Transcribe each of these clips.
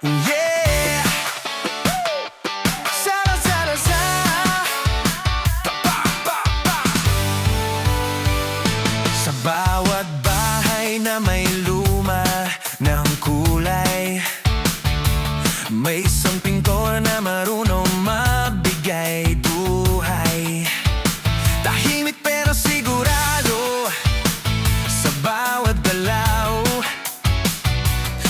Yeah! Sara, sara, sa. Pa, pa, pa. Sa bawat bahay na may luma ng kulay, may isang pintor na marunong mabigay buhay. Tahimik pero sigurado sa bawat galaw,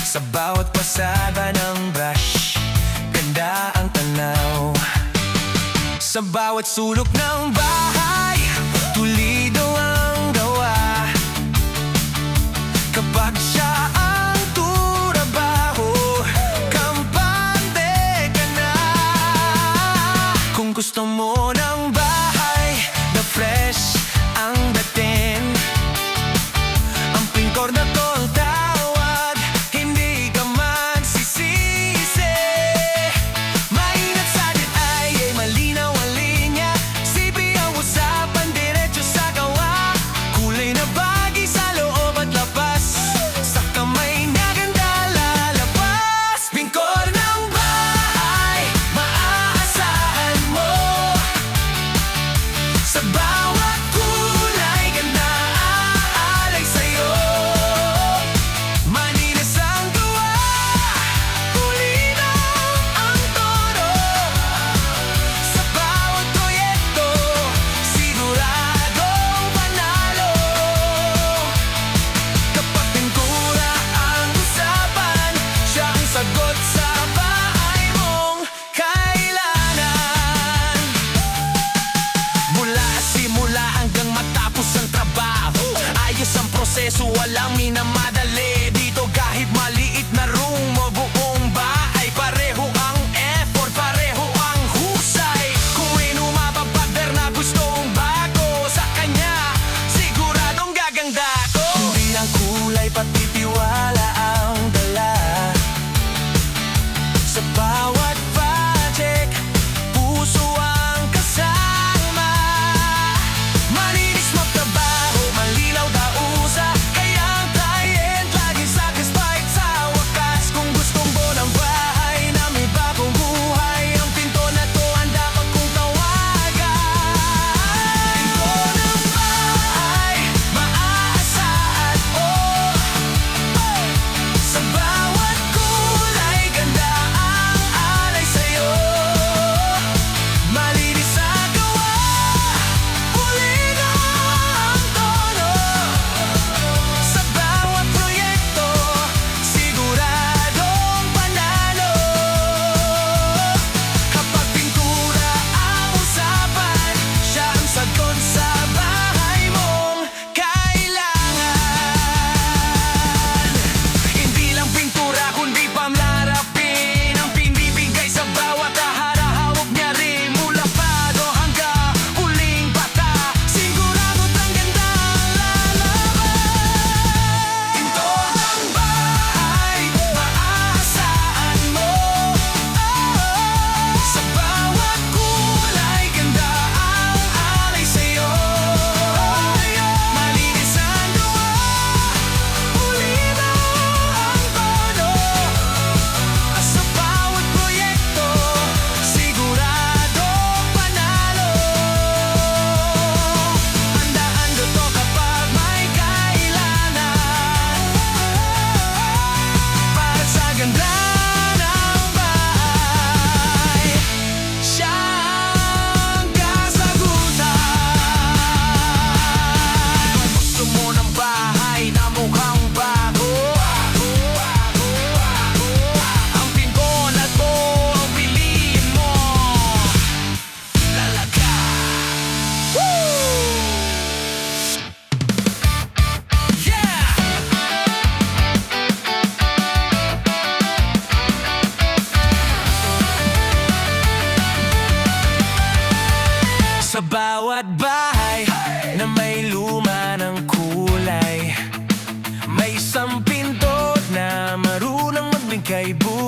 sa bawat pasada ng brush, ganda ang tanaw. Sa bawat sulok ng bahay, tulido ang gawa. Kapag siya ang turabaho, kampante ka na. Kung gusto mo ng bahay na fresh ang dating, ang pintor na tol tawag, hindi ka magsisisi. Maingat sa ay malinaw ang linya, simple ang usapan, diretso sa gawa. Kulay na bagay sa loob at labas, sa kamay na ganda lalabas. Pintor ng bahay, maaasahan mo. Sa bawat kulay, ganda aalay sa'yo. Malinis ang gawa, pulido ang tono. Sa bawat proyekto, siguradong panalo. Kapag pintura ang usapan, siya ang sagot sa bahay mong kailangan. Mula simula hanggang matapos ang trabaho, ayos ang proseso, walang minamadali. Dito kahit maliit na room o buong bahay, pareho ang effort, pareho ang husay. Kung may numapapader na gustong bago sa kanya, siguradong gaganda ko. Hindi ang kulay pati tiwala ang dala. Sa bawat project, puso ang kasama. Malinis magtrabaho, malilaw dausa, kaya ang client laging satisfied sa wakas. Kung gustong mo ng bahay na may bagong buhay, ang pinto na to ang dapat kong tawagan. Pinto ng bahay, maaasahan mo. Sa bawat kulay, ganda ang alay sa'yo. Malinis ang gawa, pulido ang tono. Sa bawat proyekto, siguradong panalo. Kapag pintura ang usapan, siya ang sagot sa bahay mong kailangan. Hindi lang pintura kundi pamlarapin ang pinibigay sa bawat harahawak niya rin. Mula pado hanggang huling bata, sigurado't ang ganda ang lalabas. Pinto ng bahay, maaasahan mo. Sa bawat kulay, ganda ang alay sa'yo. Malinis ang gawa, pulido ang tono. Sa bawat proyekto, siguradong panalo. Handaan to kapag may kailangan, para sa ganda ng bahay, siya ang kasagutan. Kung gusto mo ng bahay na mukhang bago, ang pintor na to ang piliin mo. Lalaga. Yeah! Sa bawat bahay na may luma ng kulay, may isang pintor na marunong magbigay buhay.